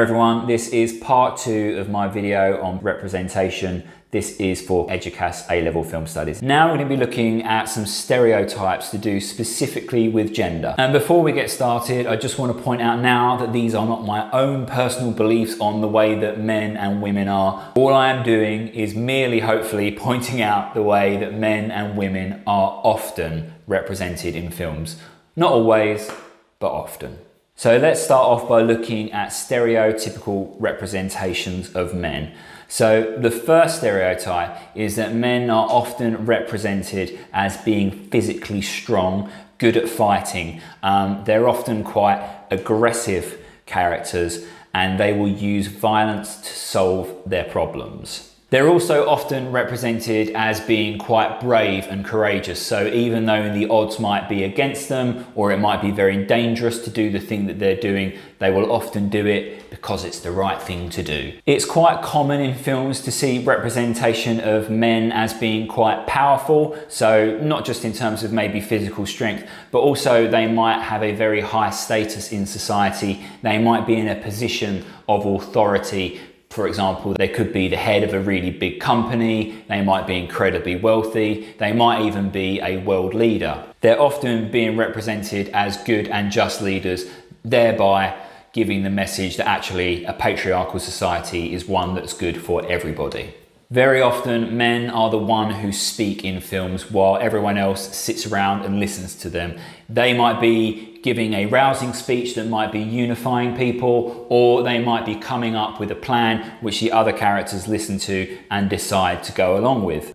everyone, this is part 2 of my video on representation. This is for EDUCAS A-Level Film Studies. Now we're going to be looking at some stereotypes to do specifically with gender. And before we get started, I just want to point out now that these are not my own personal beliefs on the way that men and women are. All I am doing is merely hopefully pointing out the way that men and women are often represented in films. Not always, but often. So let's start off by looking at stereotypical representations of men. So the first stereotype is that men are often represented as being physically strong, good at fighting. They're often quite aggressive characters and they will use violence to solve their problems. They're also often represented as being quite brave and courageous. So even though the odds might be against them, or it might be very dangerous to do the thing that they're doing, they will often do it because it's the right thing to do. It's quite common in films to see representation of men as being quite powerful. So not just in terms of maybe physical strength, but also they might have a very high status in society. They might be in a position of authority. For example, they could be the head of a really big company, they might be incredibly wealthy, they might even be a world leader. They're often being represented as good and just leaders, thereby giving the message that actually a patriarchal society is one that's good for everybody. Very often, men are the one who speak in films while everyone else sits around and listens to them. They might be giving a rousing speech that might be unifying people, or they might be coming up with a plan which the other characters listen to and decide to go along with.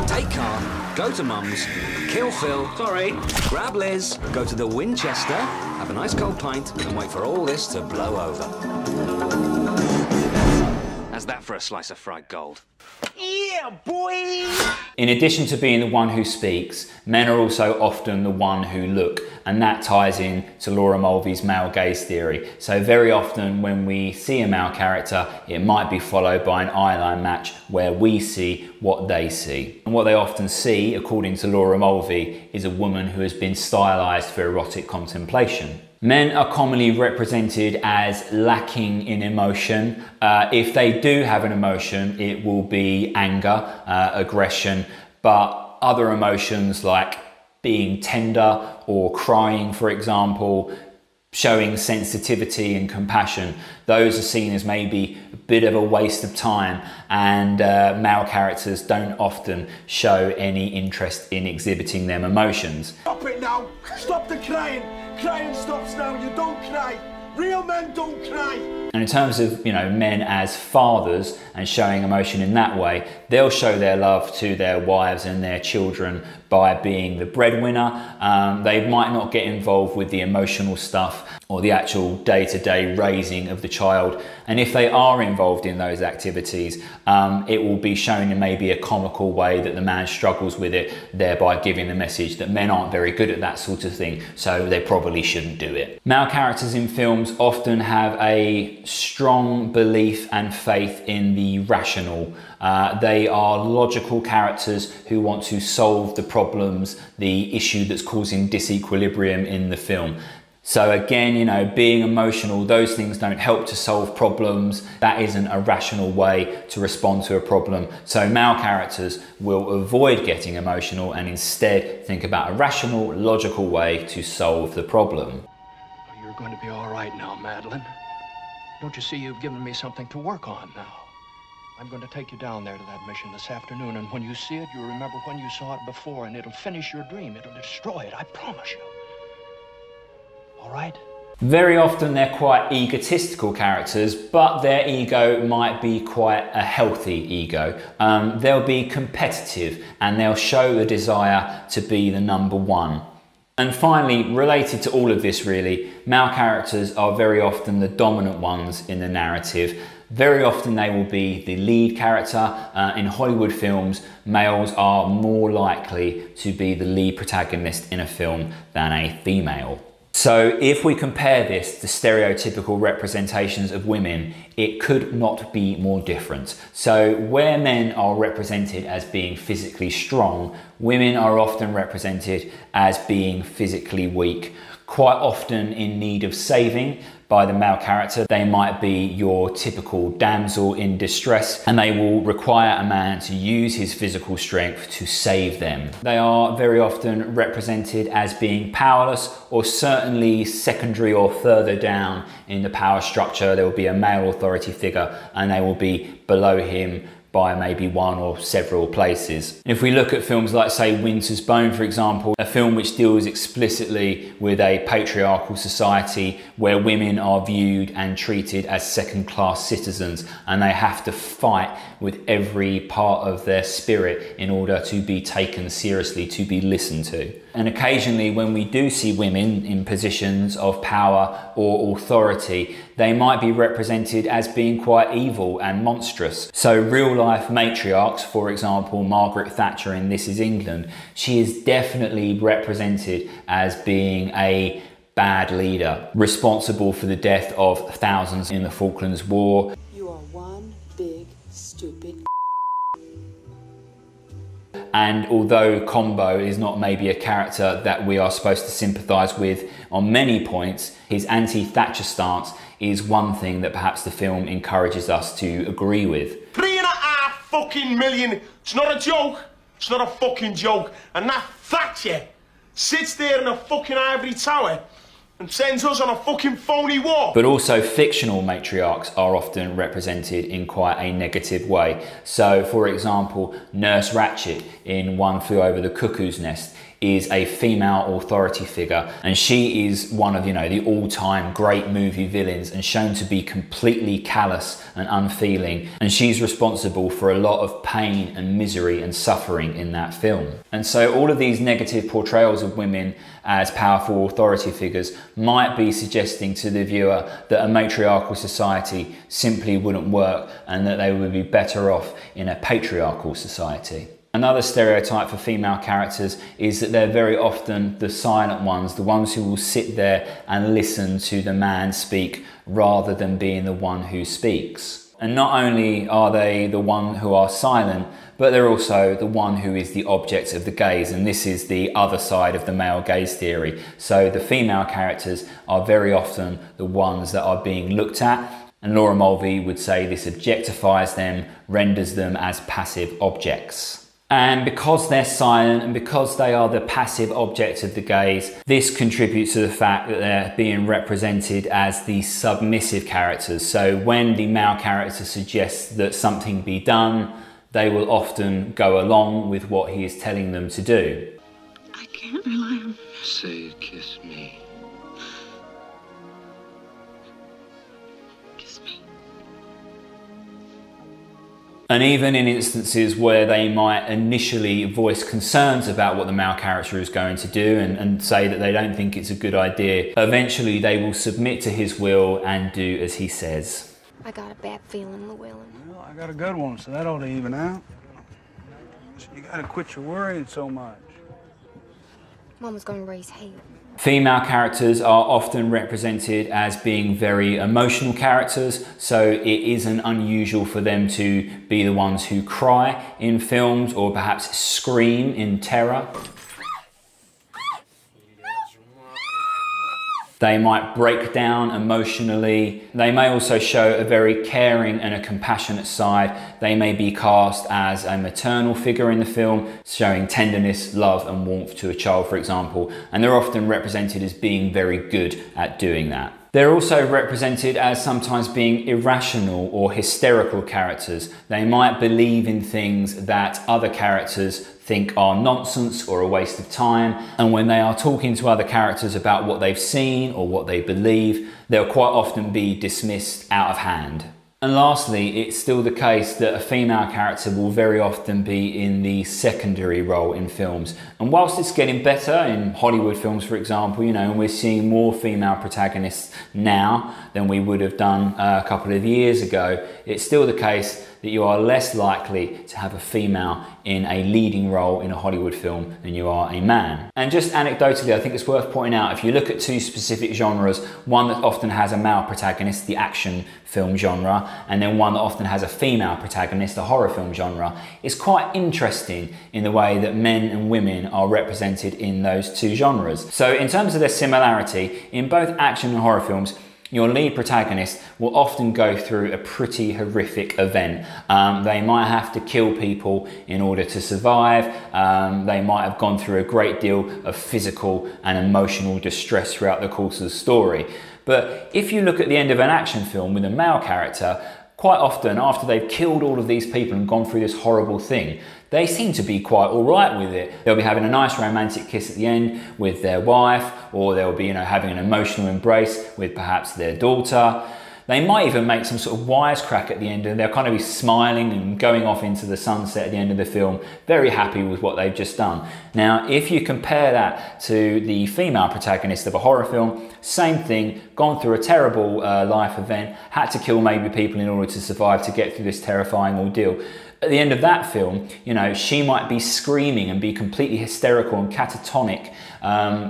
Take car, go to Mum's, kill Phil, sorry, grab Liz, go to the Winchester, have a nice cold pint, and wait for all this to blow over. How's that for a slice of fried gold? Yeah, boy! In addition to being the one who speaks, men are also often the one who look, and that ties in to Laura Mulvey's male gaze theory. So very often when we see a male character, it might be followed by an eye-line match where we see what they see. And what they often see, according to Laura Mulvey, is a woman who has been stylized for erotic contemplation. Men are commonly represented as lacking in emotion. If they do have an emotion, it will be anger, aggression, but other emotions like being tender or crying, for example, showing sensitivity and compassion, those are seen as maybe a bit of a waste of time, and male characters don't often show any interest in exhibiting them emotions. Stop it now! Stop the crying! Crying stops now, you don't cry! Real men don't cry! And in terms of, men as fathers and showing emotion in that way, they'll show their love to their wives and their children by being the breadwinner. They might not get involved with the emotional stuff or the actual day-to-day raising of the child. And if they are involved in those activities, it will be shown in maybe a comical way that the man struggles with it, thereby giving the message that men aren't very good at that sort of thing, so they probably shouldn't do it. Male characters in films often have a strong belief and faith in the rational. They are logical characters who want to solve the problems, the issue that's causing disequilibrium in the film. So again, being emotional, those things don't help to solve problems. That isn't a rational way to respond to a problem. So male characters will avoid getting emotional and instead think about a rational, logical way to solve the problem. You're going to be all right now, Madeline. Don't you see you've given me something to work on now? I'm going to take you down there to that mission this afternoon, and when you see it, you'll remember when you saw it before, and it'll finish your dream. It'll destroy it, I promise you. All right? Very often they're quite egotistical characters, but their ego might be quite a healthy ego. They'll be competitive and they'll show the desire to be the number one. And finally, related to all of this really, male characters are very often the dominant ones in the narrative. Very often they will be the lead character. In Hollywood films, males are more likely to be the lead protagonist in a film than a female. So if we compare this to stereotypical representations of women, it could not be more different. So where men are represented as being physically strong, women are often represented as being physically weak. quite often in need of saving by the male character. They might be your typical damsel in distress, and they will require a man to use his physical strength to save them. They are very often represented as being powerless, or certainly secondary or further down in the power structure. There will be a male authority figure and they will be below him by maybe one or several places. If we look at films like, say, Winter's Bone, for example, a film which deals explicitly with a patriarchal society where women are viewed and treated as second-class citizens, and they have to fight with every part of their spirit in order to be taken seriously, to be listened to. And occasionally when we do see women in positions of power or authority, they might be represented as being quite evil and monstrous. So real life matriarchs, for example, Margaret Thatcher in This Is England, she is definitely represented as being a bad leader, responsible for the death of thousands in the Falklands War. You are one big stupid. And although Combo is not maybe a character that we are supposed to sympathise with on many points, his anti-Thatcher stance is one thing that perhaps the film encourages us to agree with. 3.5 fucking million. It's not a joke. It's not a fucking joke. And that Thatcher sits there in a fucking ivory tower and sends us on a fucking phony war. But also fictional matriarchs are often represented in quite a negative way. So for example, Nurse Ratched in One Flew Over the Cuckoo's Nest is a female authority figure, and she is one of, the all-time great movie villains and shown to be completely callous and unfeeling, and she's responsible for a lot of pain and misery and suffering in that film. And so all of these negative portrayals of women as powerful authority figures might be suggesting to the viewer that a matriarchal society simply wouldn't work and that they would be better off in a patriarchal society. Another stereotype for female characters is that they're very often the silent ones, the ones who will sit there and listen to the man speak rather than being the one who speaks. And not only are they the one who are silent, but they're also the one who is the object of the gaze, and this is the other side of the male gaze theory. So the female characters are very often the ones that are being looked at, and Laura Mulvey would say this objectifies them, renders them as passive objects. And because they're silent and because they are the passive object of the gaze, this contributes to the fact that they're being represented as the submissive characters. So when the male character suggests that something be done, they will often go along with what he is telling them to do. I can't rely on. Say, kiss me. Kiss me. And even in instances where they might initially voice concerns about what the male character is going to do and say that they don't think it's a good idea, eventually they will submit to his will and do as he says. I got a bad feeling, Llewellyn. Well, I got a good one, so that ought to even out. So you gotta quit your worrying so much. Mama's gonna raise hell. Female characters are often represented as being very emotional characters, so it isn't unusual for them to be the ones who cry in films or perhaps scream in terror. They might break down emotionally. They may also show a very caring and a compassionate side. They may be cast as a maternal figure in the film, showing tenderness, love and warmth to a child, for example, and they're often represented as being very good at doing that. They're also represented as sometimes being irrational or hysterical characters. They might believe in things that other characters think are nonsense or a waste of time, and when they are talking to other characters about what they've seen or what they believe, they'll quite often be dismissed out of hand. And lastly, it's still the case that a female character will very often be in the secondary role in films. And whilst it's getting better in Hollywood films, for example, and we're seeing more female protagonists now than we would have done a couple of years ago, it's still the case that you are less likely to have a female in a leading role in a Hollywood film than you are a man. And just anecdotally, I think it's worth pointing out, if you look at two specific genres, one that often has a male protagonist, the action film genre, and then one that often has a female protagonist, the horror film genre, it's quite interesting in the way that men and women are represented in those two genres. So in terms of their similarity, in both action and horror films, your lead protagonist will often go through a pretty horrific event. They might have to kill people in order to survive. They might have gone through a great deal of physical and emotional distress throughout the course of the story. But if you look at the end of an action film with a male character, quite often after they've killed all of these people and gone through this horrible thing, they seem to be quite all right with it. They'll be having a nice romantic kiss at the end with their wife, or they'll be, having an emotional embrace with perhaps their daughter. They might even make some sort of wisecrack at the end, and they'll kind of be smiling and going off into the sunset at the end of the film, very happy with what they've just done. Now, if you compare that to the female protagonist of a horror film, same thing, gone through a terrible life event, had to kill maybe people in order to survive, to get through this terrifying ordeal. At the end of that film, she might be screaming and be completely hysterical and catatonic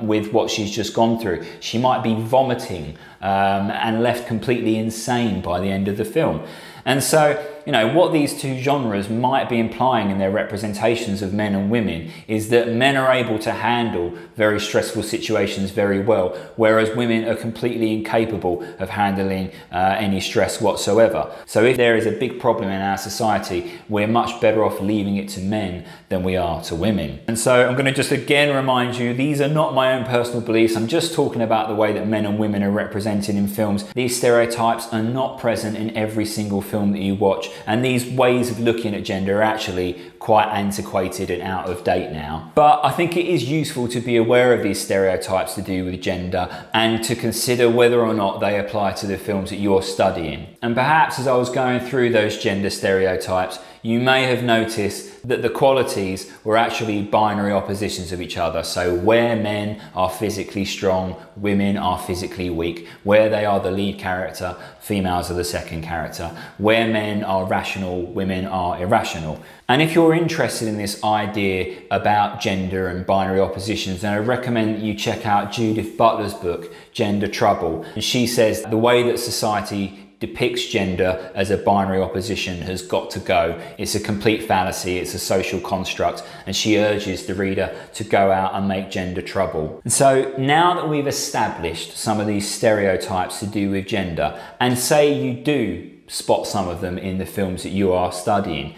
with what she's just gone through. She might be vomiting and left completely insane by the end of the film. And so, what these two genres might be implying in their representations of men and women is that men are able to handle very stressful situations very well, whereas women are completely incapable of handling any stress whatsoever. So if there is a big problem in our society, we're much better off leaving it to men than we are to women. And so I'm going to just again remind you, these are not my own personal beliefs. I'm just talking about the way that men and women are represented in films. These stereotypes are not present in every single film that you watch. And these ways of looking at gender are actually quite antiquated and out of date now. But I think it is useful to be aware of these stereotypes to do with gender and to consider whether or not they apply to the films that you're studying. And perhaps as I was going through those gender stereotypes, you may have noticed that the qualities were actually binary oppositions of each other. So where men are physically strong, women are physically weak. Where they are the lead character, females are the second character. Where men are rational, women are irrational. And if you're interested in this idea about gender and binary oppositions, then I recommend that you check out Judith Butler's book, Gender Trouble. And she says the way that society depicts gender as a binary opposition has got to go. It's a complete fallacy, it's a social construct, and she urges the reader to go out and make gender trouble. And so now that we've established some of these stereotypes to do with gender, and say you do spot some of them in the films that you are studying,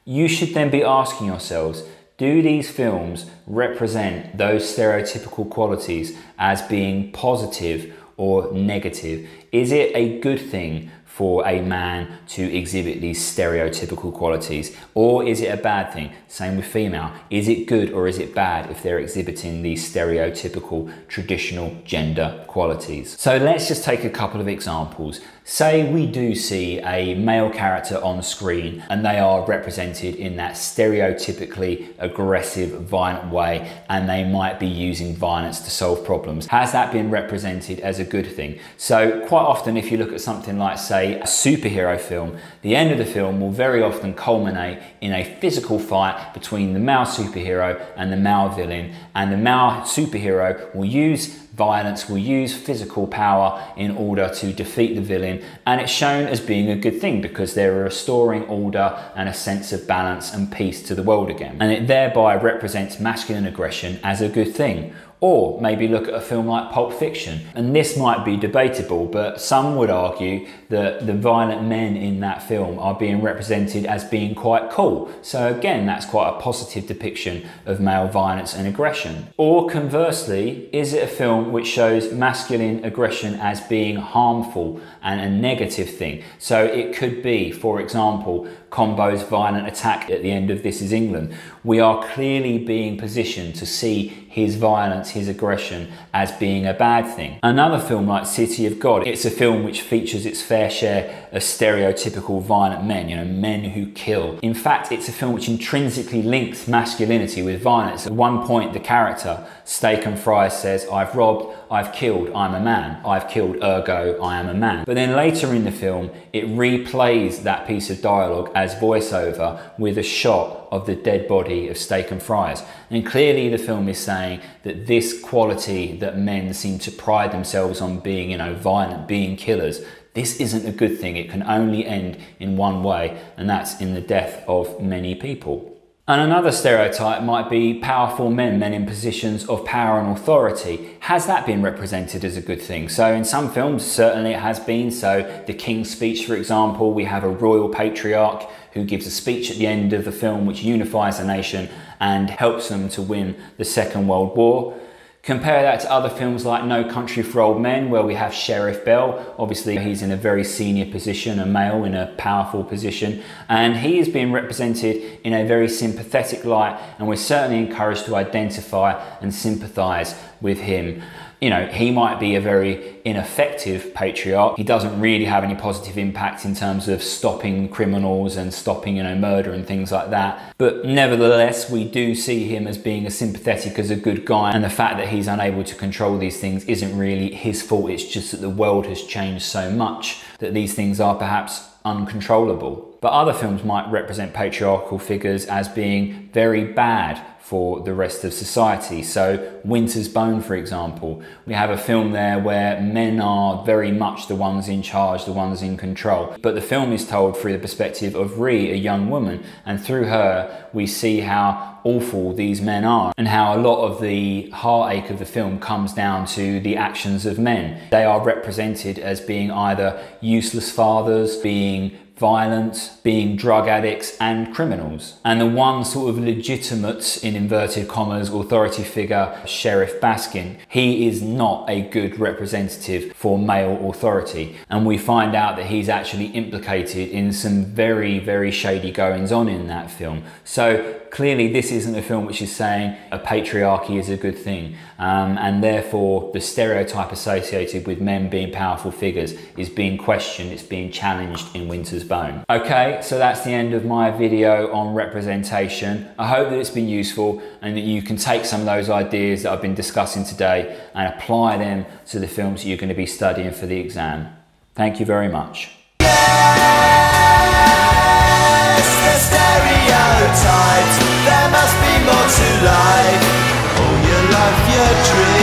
you should then be asking yourselves, do these films represent those stereotypical qualities as being positive or negative? Is it a good thing for a man to exhibit these stereotypical qualities, or is it a bad thing? Same with female. Is it good or is it bad if they're exhibiting these stereotypical traditional gender qualities? So let's just take a couple of examples. Say we do see a male character on screen and they are represented in that stereotypically aggressive, violent way, and they might be using violence to solve problems. Has that been represented as a good thing? So quite often, if you look at something like, say, a superhero film, the end of the film will very often culminate in a physical fight between the male superhero and the male villain, and the male superhero will use violence, will use physical power in order to defeat the villain, and it's shown as being a good thing because they're restoring order and a sense of balance and peace to the world again, and it thereby represents masculine aggression as a good thing. Or maybe look at a film like Pulp Fiction, and this might be debatable, but some would argue that the violent men in that film are being represented as being quite cool. So again, that's quite a positive depiction of male violence and aggression. Or conversely, is it a film which shows masculine aggression as being harmful and a negative thing? So it could be, for example, Combo's violent attack at the end of This Is England. We are clearly being positioned to see his violence, his aggression, as being a bad thing. Another film like City of God, it's a film which features its fair share of stereotypical violent men, men who kill. In fact, it's a film which intrinsically links masculinity with violence. At one point, the character, Steak and Fries, says, "I've robbed, I've killed, I'm a man. I've killed, ergo, I am a man." But then later in the film, it replays that piece of dialogue as voiceover with a shot of the dead body of Steak and Fries. And clearly the film is saying that this quality that men seem to pride themselves on being, you know, violent, being killers, this isn't a good thing. It can only end in one way, and that's in the death of many people. And another stereotype might be powerful men, men in positions of power and authority. Has that been represented as a good thing? So in some films, certainly it has been. So The King's Speech, for example, we have a royal patriarch who gives a speech at the end of the film which unifies the nation and helps them to win the Second World War. Compare that to other films like No Country for Old Men, where we have Sheriff Bell. Obviously, he's in a very senior position, a male in a powerful position, and he is being represented in a very sympathetic light, and we're certainly encouraged to identify and sympathise with him. You know, he might be a very ineffective patriarch. He doesn't really have any positive impact in terms of stopping criminals and stopping, you know, murder and things like that. But nevertheless, we do see him as being as sympathetic as a good guy. And the fact that he's unable to control these things isn't really his fault. It's just that the world has changed so much that these things are perhaps uncontrollable. But other films might represent patriarchal figures as being very bad for the rest of society. So Winter's Bone, for example, we have a film there where men are very much the ones in charge, the ones in control. But the film is told through the perspective of Rhee, a young woman, and through her we see how awful these men are and how a lot of the heartache of the film comes down to the actions of men. They are represented as being either useless fathers, being violent, being drug addicts and criminals. And the one sort of legitimate, in inverted commas, authority figure, Sheriff Baskin, he is not a good representative for male authority. And we find out that he's actually implicated in some very, very shady goings on in that film. So clearly this isn't a film which is saying a patriarchy is a good thing. And therefore the stereotype associated with men being powerful figures is being questioned, it's being challenged in Winter's Bone. Okay, so that's the end of my video on representation. I hope that it's been useful and that you can take some of those ideas that I've been discussing today and apply them to the films that you're going to be studying for the exam. Thank you very much. The stereotypes, there must be more to life. All your life, your dreams.